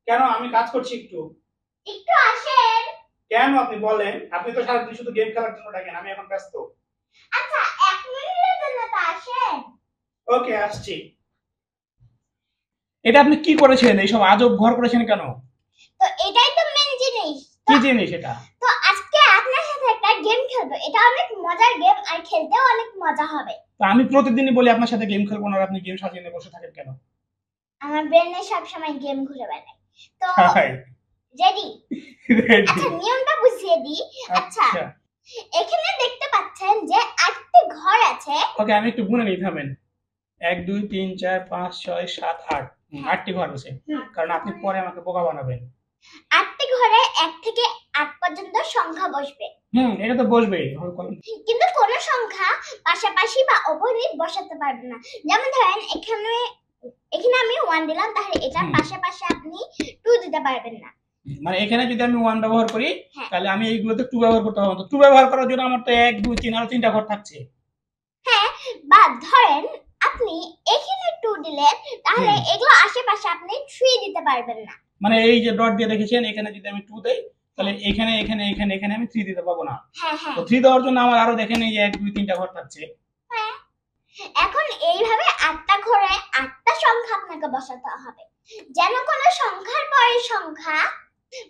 কেন? আমি কাজ করছি একটু। একটু আসেন। কেন আপনি বলেন? আপনি তো সারাদিন শুধু গেম খেলার জন্য ডাকেন, আমি এখন ব্যস্ত। আচ্ছা, 1 মিনিটের জন্য তো আসেন। ওকে, আসছি। এটা আপনি কি করেছেন? এইসব আজব ঘর করেছেন কেন? তো এটাই তো মেন জিনিস। কি জিনিস এটা? তো আজকে আপনার সাথে একটা গেম খেলবো। এটা অনেক মজার গেম আর খেলতেও অনেক মজা হবে। তো আমি প্রতিদিনই বলি আপনার সাথে গেম খেলবো না, আর আপনি গেম সাজিয়ে নিয়ে বসে থাকেন কেন? আমার ব্রেনে সবসময় গেম ঘুরে বেড়ায়। তো হাই। রেডি? রেডি। আচ্ছা, নিয়মটা বুঝিয়ে দিই। আচ্ছা, আচ্ছা, এখানে দেখতে পাচ্ছেন যে 8টি ঘর আছে। ওকে, আমি একটু গুনে নিই, থামেন। 1 2 3 4 5 6 7 8, 8টি ঘর আছে। কারণ আপনি পরে আমাকে বোকা বানাবেন। 8টি ঘরে 1 থেকে 8 পর্যন্ত সংখ্যা বসবে। এটা তো বসবেই। কিন্তু কোন সংখ্যা পাশাপাশি বা অপোজিট বসাতে পারবেন না। যেমন ধরেন এখানে এখানে আমি 1 দিলাম, তাহলে এটার পাশাপাশি আপনি 2 দিতে পারবেন না। মানে এখানে যদি আমি 1 ব্যবহার করি, হ্যাঁ। তাহলে আমি এইগুলোতে 2 ব্যবহার করতে পারবো। তো 2 ব্যবহার করার জন্য আমার তো 1 2 3 আরো 3টা ঘর থাকছে। হ্যাঁ, বা ধরেন আপনি এখানে 2 দিলেন, তাহলে এগুলো আশেপাশে আপনি 3 দিতে পারবেন না। মানে এই যে ডট দিয়ে দেখেছেন, এখানে যদি আমি 2 দেই, তাহলে এখানে এখানে এখানে এখানে আমি 3 দিতে পারবো না। হ্যাঁ হ্যাঁ। তো 3 দেওয়ার জন্য আমার আরো দেখেন এই যে 1 2 3টা ঘর থাকছে। হ্যাঁ। এখন এইভাবে 8টা ঘরে 8টা সংখ্যা আপনাকে বসাতে হবে। যেন কোনো সংখ্যার পরে সংখ্যা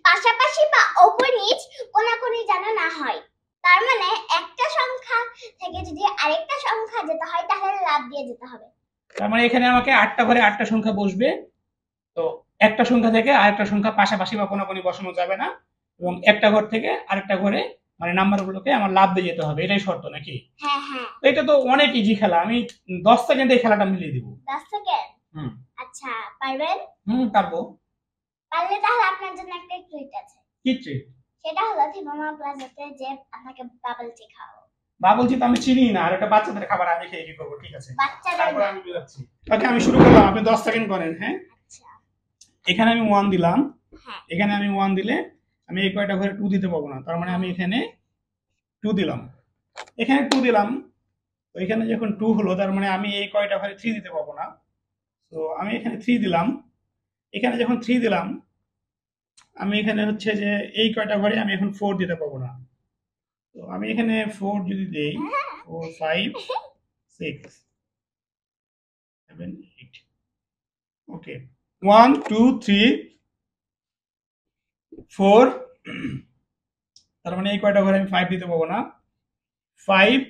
পাশাপাশি বা অপোজিট কোনাকুনি যেন না হয়। তার মানে একটা সংখ্যা থেকে যদি আরেকটা সংখ্যা যেতে হয়, তাহলে লাভ দিয়ে যেতে হবে। তার মানে এখানে আমাকে 8টা ঘরে 8টা সংখ্যা বসবে। তো একটা সংখ্যা থেকে আরেকটা সংখ্যা পাশাপাশি বা কোনাকুনি বসানো যাবে না, এবং একটা ঘর থেকে আরেকটা ঘরে মানে নাম্বারগুলোকে আমার লাভ দিয়ে যেতে হবে, এটাই শর্ত নাকি? হ্যাঁ হ্যাঁ। এটা তো অনেক ইজি খেলা, আমি 10 সেকেন্ডে এই খেলাটা মিলিয়ে দিব। 10 সেকেন্ড? হুম। আচ্ছা, পারবেন? পারবো। পারলে তাহলে আপনার জন্য একটা ট্রিট আছে। কি ট্রিট? সেটা হলো থিমামা প্লাজাতে যে আপনাকে বাবল টি খাওয়াবো। বাবুলচি তো আমি চিনি না, আর এটা বাচ্চাদের খাবার, আমি খেয়ে কি করবো? ঠিক আছে, বাচ্চাদের তারপর না। আমি বুঝাচ্ছি। ওকে, আমি শুরু করলাম, আপনি 10 সেকেন্ড করেন। হ্যাঁ, আচ্ছা। এখানে আমি 1 দিলাম। হ্যাঁ। এখানে আমি 1 দিলে আমি এই কয়টা ঘরে 2 দিতে পারবো না, তার মানে আমি এখানে 2 দিলাম। এখানে 2 দিলাম। তো এখানে যখন 2 হলো, তার মানে আমি এই কয়টা ঘরে 3 দিতে পারবো না। তো আমি এখানে 3 দিলাম। এখানে যখন 3 দিলাম, আমি এখানে হচ্ছে যে এই কয়টা ঘরে আমি এখন 4 দিতে পারবো না। তো আমি এখানে 4 যদি দেই, 4 5 6 7 8, ওকে, 1 2 3 4, তার মানে এই কয়টা ঘরে আমি 5 দিতে পারবো না। 5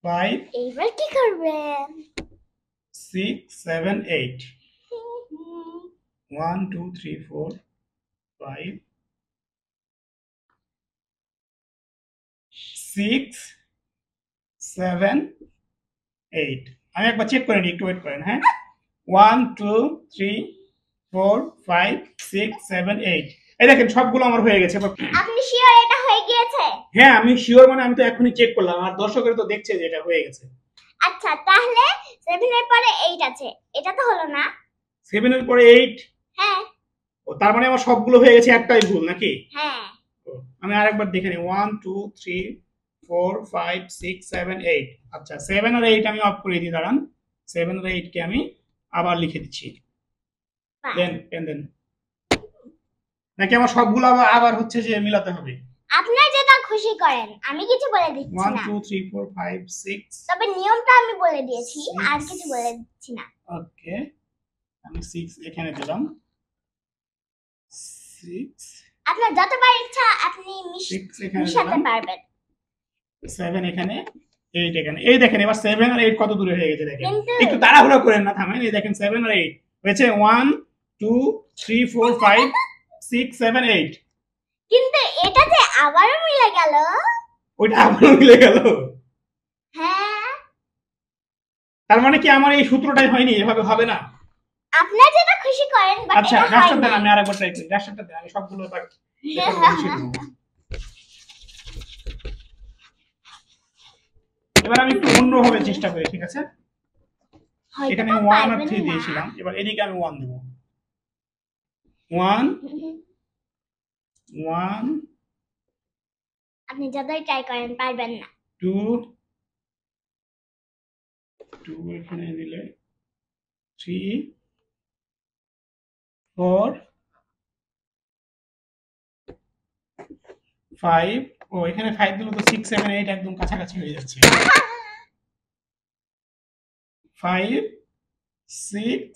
5 এইবার কি করবেন? 6 7 8, 1 2 3 4 5 6 7 8। আমি একবার চেক করে নিই, একটু ওয়েট করেন। হ্যাঁ, 1 2 3 4 5 6 7 8, এই দেখেন সবগুলো আমার হয়ে গেছে। আপনি শিওর এটা হয়ে গিয়েছে? হ্যাঁ, আমি শিওর, মানে আমি তো এখনই চেক করলাম, আর দর্শকের তো দেখছে যে এটা হয়ে গেছে। আচ্ছা, তাহলে 7 এর পরে 8 আছে, এটা তো হলো না। 7 এর পরে 8? হ্যাঁ। ও, তার মানে আমার সবগুলো হয়ে গেছে, একটাই ভুল নাকি? হ্যাঁ। আমি আরেকবার দেখে নিই, 1 2 3 4 5 6 7 8। আচ্ছা, 7 আর 8 আমি অফ করে দিই, দাঁড়ান। 7 আর 8 কে আমি আবার লিখে দিচ্ছি। দেন পেন দেন। নাকি আমার সবগুলো আবার আবার হচ্ছে যে মিলাতে হবে? আপনার যেটা খুশি করেন, আমি কিছু বলে দিচ্ছি 1 না। 2 3 4 5 6, তবে নিয়মটা আমি বলে দিয়েছি, আর কিছু বলে দিচ্ছি না। ওকে, আমি 6 এখানে দিলাম। 6 আপনার যতবার ইচ্ছা আপনি 6 এখানে মিশাতে দিলাম। পারবেন। 7 এখানে, 8 এখানে। এই দেখেন এবার 7 আর 8 কত দূরে হয়ে গেছে দেখেন। কিন্তু একটু তাড়াহুড়ো করেন না, থামেন। এই দেখেন 7 আর 8 হয়েছে 1 2 3 4 5 6 7 8। কিন্তু এটা যে আবারও মিলে গেল। ওইটা আবারও মিলে গেল। হ্যাঁ। তার মানে কি আমার এই সূত্রটাই হয়নি? এভাবে হবে না। আপনার যেটা খুশি করেন, বাট আচ্ছা, এটা হয় ডাস্টার দেন, না। আমি আরেকবার ট্রাই করি। ডাস্টারটা দেন, আমি সবগুলো এবার মুছে দেব। এবার আমি একটু অন্যভাবে চেষ্টা করি, ঠিক আছে? এখানে 1 আর 3 দিয়েছিলাম, এবার এদিকে আমি 1 দেব। 1 1 আপনি যতই ট্রাই করেন পারবেন না। 2 2 এখানে দিলে 3 4 5, ও এখানে 5 দিলে তো 6 7 8 একদম কাছাকাছি হয়ে যাচ্ছে। 5 6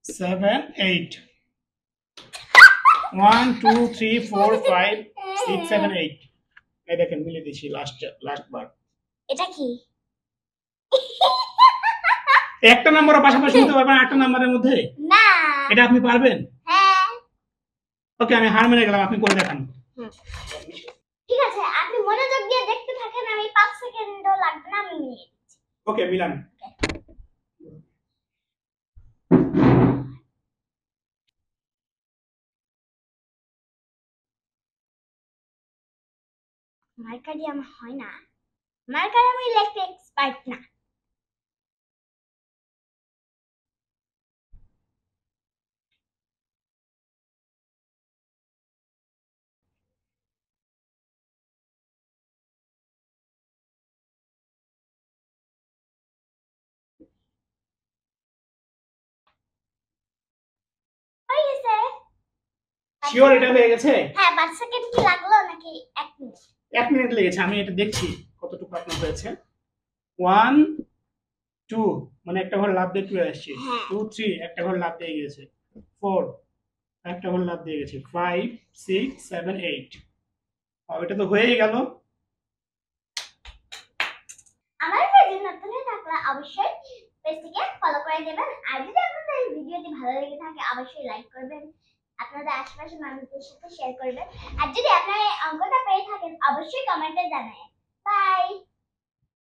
7 8, 1 2 3 4 5 6 7 8, এই দেখেন মিলে দিছি লাস্ট বার। এটা কি? একটা নাম্বারের পাশাপাশি হতে পারবেন একটা নাম্বারের মধ্যে? না। এটা আপনি পারবেন? হ্যাঁ। ওকে, আমি হার মেনে গেলাম, আপনি করে দেখান। ঠিক আছে, আপনি মনোযোগ দিয়ে দেখতে থাকেন, আমি 5 সেকেন্ডও লাগবে না, আমি মিলিয়ে দিচ্ছি। ওকে, মিলান। মার্কার দিয়ে আমার হয় না, মার্কার আমি লিখতে এক্সপার্ট না। হয়ে গেছে। শিওর এটা হয়ে গেছে? হ্যাঁ, 5 সেকেন্ড কি লাগলো নাকি 1 মিনিট? 1 মিনিট লেগেছে, আমি এটা দেখছি কতটুকু আপনার হয়েছে। 1 2, মানে একটা ঘর লাভ দিয়ে চলে আসছে। 2 3, একটা ঘর লাভ দিয়ে গেছে। 4, একটা ঘর লাভ দিয়ে গেছে। 5 6 7 8, এটা তো হয়েই গেল। আমার পেজে নতুন হয়ে থাকলে অবশ্যই পেজটিকে ফলো করে দেবেন, আর যদি আপনাদের এই ভিডিওটি ভালো লেগে থাকে অবশ্যই লাইক করবেন, আপনাদের আশেপাশের মানুষদের সাথে শেয়ার করবেন, আর যদি আপনারা এই অঙ্কটা পেয়ে থাকেন অবশ্যই কমেন্টে জানাবেন। বাই।